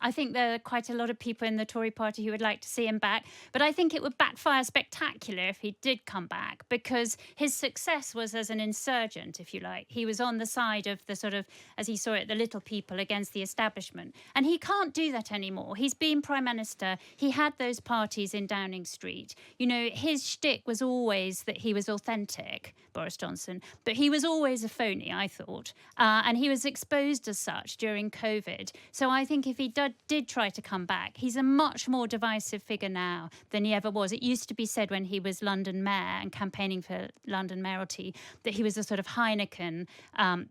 I think there are quite a lot of people in the Tory party who would like to see him back. But I think it would backfire spectacular if he did come back, because his success was as an insurgent, if you like. He was on the side of the sort of, as he saw it, the little people against the establishment. And he can't do that anymore. He's been Prime Minister. He had those parties in Downing Street. You know, his shtick was always that he was authentic, Boris Johnson, but he was always a phony, I thought. And he was exposed as such during COVID. So I think if he did try to come back, he's a much more divisive figure now than he ever was. It used to be said when he was London mayor and campaigning for London mayoralty that he was a sort of Heineken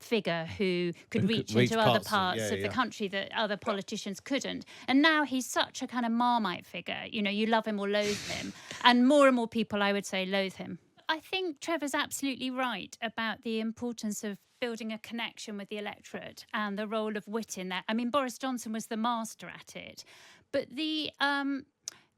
figure who could reach into other parts of the country that other politicians couldn't. And now he's such a kind of Marmite figure. You know, you love him or loathe him. And more people, I would say, loathe him. I think Trevor's absolutely right about the importance of building a connection with the electorate and the role of wit in that. I mean, Boris Johnson was the master at it. But the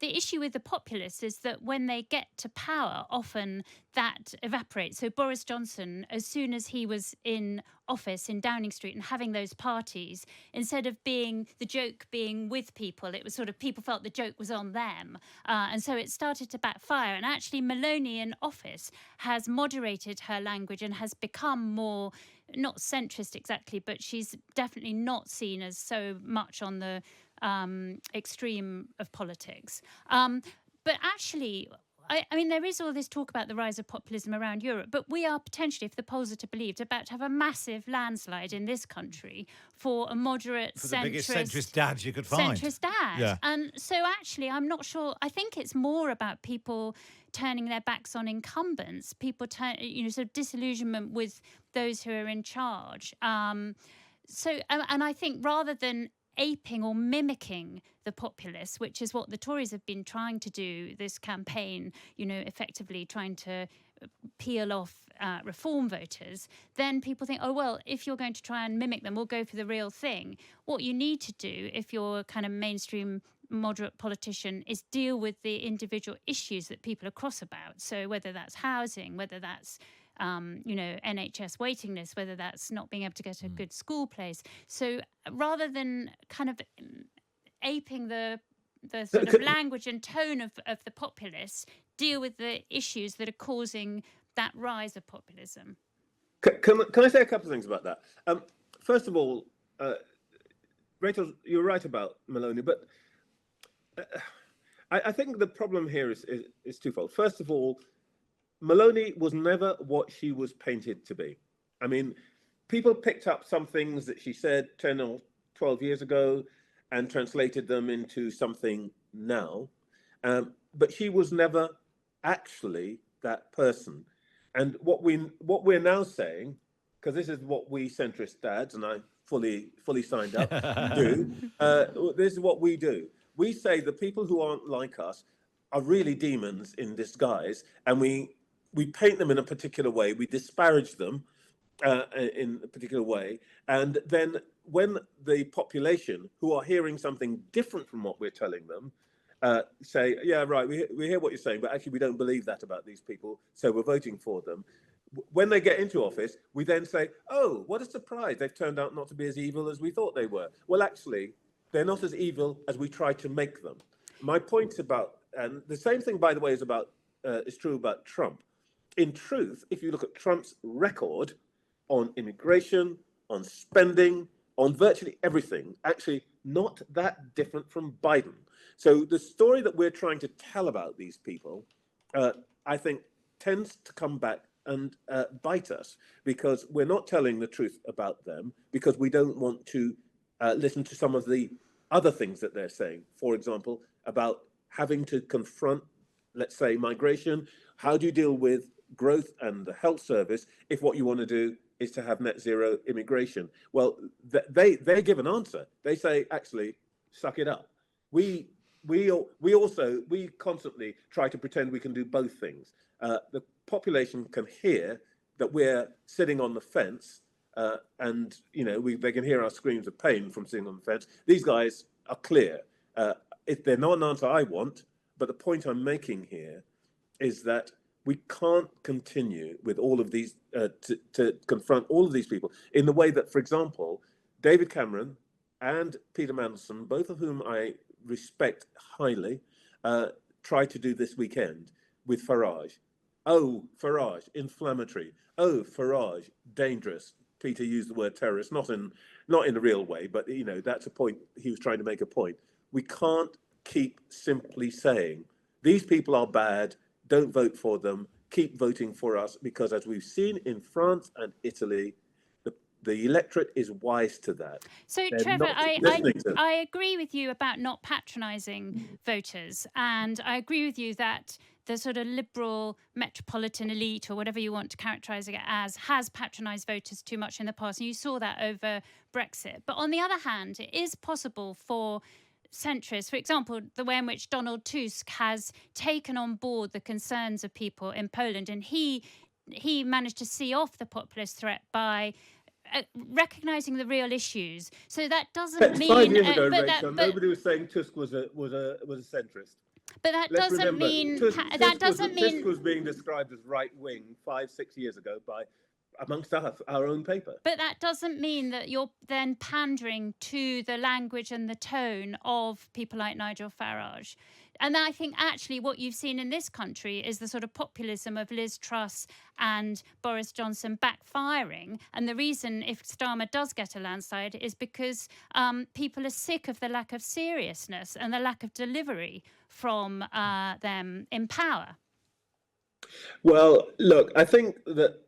issue with the populists is that when they get to power, often that evaporates. So Boris Johnson, as soon as he was in office in Downing Street and having those parties, instead of being the joke being with people, it was sort of people felt the joke was on them. And so it started to backfire. And actually, Maloney in office has moderated her language and has become more, not centrist exactly, but she's definitely not seen as so much on the extreme of politics. But actually, I mean, there is all this talk about the rise of populism around Europe, but we are potentially, if the polls are to be believed, about to have a massive landslide in this country for a moderate, for the biggest centrist dads you could find. Centrist dad. Yeah. And so actually, I'm not sure. I think it's more about people turning their backs on incumbents, people sort of disillusionment with those who are in charge. And I think rather than aping or mimicking the populists, which is what the Tories have been trying to do this campaign, you know, effectively trying to peel off reform voters, then people think, oh, well, if you're going to try and mimic them, we'll go for the real thing. What you need to do, if you're a kind of mainstream moderate politician, is deal with the individual issues that people are cross about. So whether that's housing, whether that's NHS waiting lists, whether that's not being able to get a good school place. So rather than kind of aping the sort of language and tone of the populists, deal with the issues that are causing that rise of populism. Can I say a couple of things about that? First of all, Rachel, you're right about Maloney, but I think the problem here is twofold. First of all, Maloney was never what she was painted to be. I mean, people picked up some things that she said 10 or 12 years ago and translated them into something now. But she was never actually that person. And what we're now saying, because this is what we centrist dads, and I fully signed up, do, this is what we do. We say the people who aren't like us are really demons in disguise, and we paint them in a particular way, we disparage them in a particular way, and then when the population who are hearing something different from what we're telling them say, yeah, right, we hear what you're saying, but actually we don't believe that about these people, so we're voting for them. When they get into office, we then say, oh, what a surprise, they've turned out not to be as evil as we thought they were. Well, actually, they're not as evil as we try to make them. My point's about, and the same thing, by the way, is true about Trump. In truth, if you look at Trump's record on immigration, on spending, on virtually everything, actually not that different from Biden. So the story that we're trying to tell about these people, I think, tends to come back and bite us, because we're not telling the truth about them, because we don't want to listen to some of the other things that they're saying. For example, about having to confront, let's say, migration. How do you deal with growth and the health service if what you want to do is to have net zero immigration? Well, they give an answer. They say, actually, suck it up. We constantly try to pretend we can do both things. The population can hear that we're sitting on the fence, and they can hear our screams of pain from sitting on the fence. These guys are clear. If they're not an answer I want, but the point I'm making here is that we can't continue with all of these, to confront all of these people in the way that, for example, David Cameron and Peter Mandelson, both of whom I respect highly, tried to do this weekend with Farage. Oh, Farage, inflammatory. Oh, Farage, dangerous. Peter used the word terrorist, not in a real way, but that's a point. He was trying to make a point. We can't keep simply saying these people are bad, don't vote for them, keep voting for us, because as we've seen in France and Italy, the electorate is wise to that. So, They're Trevor, not listening to I agree with you about not patronising voters. And I agree with you that the sort of liberal metropolitan elite, or whatever you want to characterise it as, has patronised voters too much in the past. And you saw that over Brexit. But on the other hand, it is possible for centrists, for example, the way in which Donald Tusk has taken on board the concerns of people in Poland. And he managed to see off the populist threat by recognising the real issues. So that doesn't mean 5 years ago, Rachel, nobody was saying Tusk was a centrist. But that doesn't mean Tusk was being described as right wing 5-6 years ago by, amongst our own paper. But that doesn't mean that you're then pandering to the language and the tone of people like Nigel Farage. And I think actually what you've seen in this country is the sort of populism of Liz Truss and Boris Johnson backfiring. And the reason, if Starmer does get a landslide, is because people are sick of the lack of seriousness and the lack of delivery from them in power. Well, look, I think that,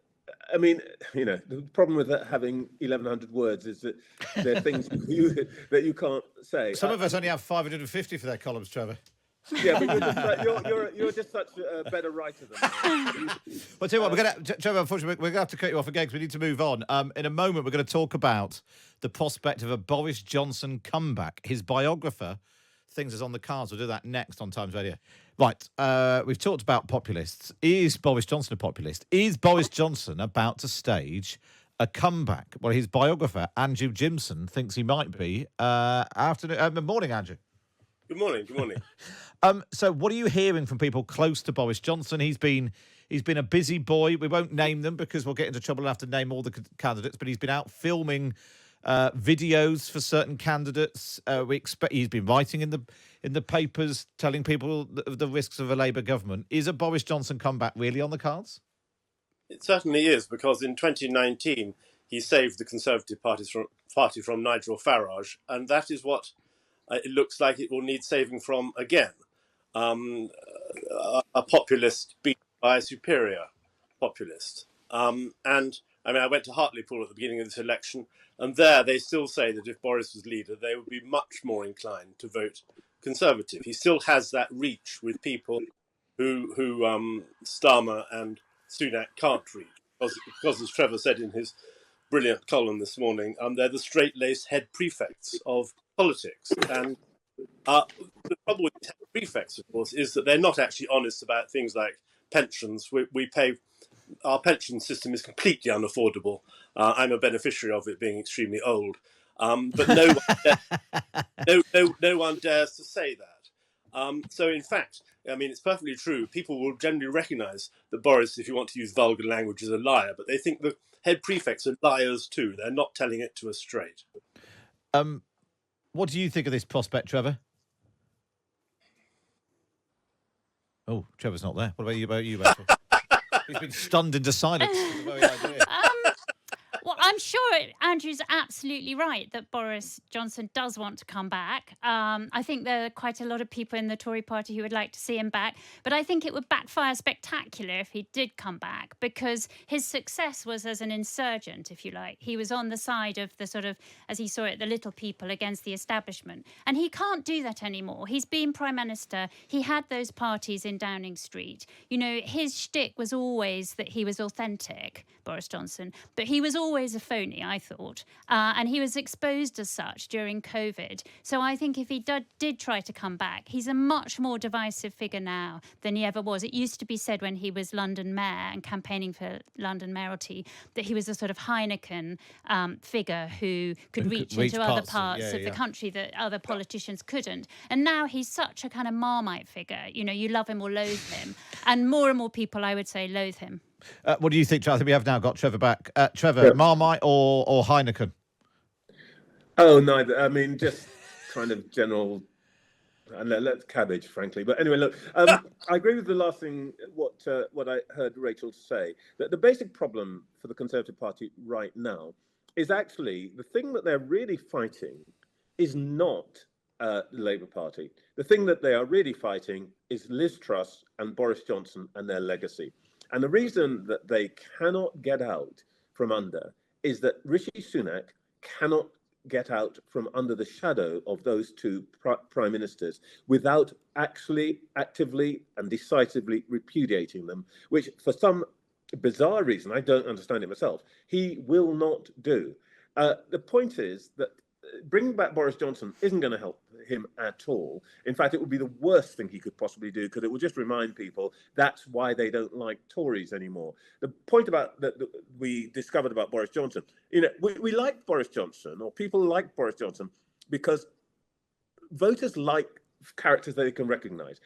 the problem with that having 1,100 words is that there are things that you can't say. Some of us only have 550 for their columns, Trevor. Yeah, but you're just such a better writer than me. Well, tell you what, Trevor, unfortunately, we're going to have to cut you off again because we need to move on. In a moment, we're going to talk about the prospect of a Boris Johnson comeback. His biographer thinks is on the cards. We'll do that next on Times Radio. Right, we've talked about populists. Is Boris Johnson a populist? Is Boris Johnson about to stage a comeback? Well, his biographer, Andrew Jimson, thinks he might be. Morning, Andrew. Good morning. So what are you hearing from people close to Boris Johnson? He's been a busy boy. We won't name them because we'll get into trouble and have to name all the candidates, but he's been out filming videos for certain candidates. He's been writing in the papers, telling people the risks of a Labour government. Is a Boris Johnson comeback really on the cards? It certainly is, because in 2019 he saved the Conservative Party from Nigel Farage, and that is what it looks like it will need saving from again. A populist beat by a superior populist. I went to Hartlepool at the beginning of this election, and there they still say that if Boris was leader, they would be much more inclined to vote Conservative. He still has that reach with people who Starmer and Sunak can't reach, because as Trevor said in his brilliant column this morning, they're the straight-laced head prefects of politics. And the problem with head prefects, of course, is that they're not actually honest about things like pensions. Our pension system is completely unaffordable. I'm a beneficiary of it, being extremely old. But no one dares to say that. So, in fact, it's perfectly true. People will generally recognise that Boris, if you want to use vulgar language, is a liar, but they think the head prefects are liars too. They're not telling it to us straight. What do you think of this prospect, Trevor? Oh, Trevor's not there. What about you, Rachel? He's been stunned into silence. That's the very idea. Well, I'm sure Andrew's absolutely right that Boris Johnson does want to come back. I think there are quite a lot of people in the Tory party who would like to see him back. But I think it would backfire spectacular if he did come back, because his success was as an insurgent, if you like. He was on the side of the sort of, as he saw it, the little people against the establishment. And he can't do that anymore. He's been Prime Minister. He had those parties in Downing Street. His shtick was always that he was authentic, Boris Johnson, but he was always a phony, I thought. And he was exposed as such during COVID. So I think if he did try to come back, he's a much more divisive figure now than he ever was. It used to be said when he was London mayor and campaigning for London mayoralty that he was a sort of Heineken figure who could reach into other parts of the country that other politicians couldn't. And now he's such a kind of Marmite figure. You love him or loathe him. And more people, I would say, loathe him. What do you think, Charlie? We have now got Trevor back. Trevor, Marmite or Heineken? Oh, neither. I mean, just kind of general. And let's cabbage, frankly. But anyway, look, I agree with the last thing, what I heard Rachel say, that the basic problem for the Conservative Party right now is actually the thing that they're really fighting is not the Labour Party. The thing that they are really fighting is Liz Truss and Boris Johnson and their legacy. And the reason that they cannot get out from under is that Rishi Sunak cannot get out from under the shadow of those two prime ministers without actually actively and decisively repudiating them, which for some bizarre reason, I don't understand it myself, he will not do. The point is that bringing back Boris Johnson isn't going to help him at all. In fact, it would be the worst thing he could possibly do, because it will just remind people that's why they don't like Tories anymore. The point about that we discovered about Boris Johnson, we like Boris Johnson, or people like Boris Johnson, because voters like characters they can recognise.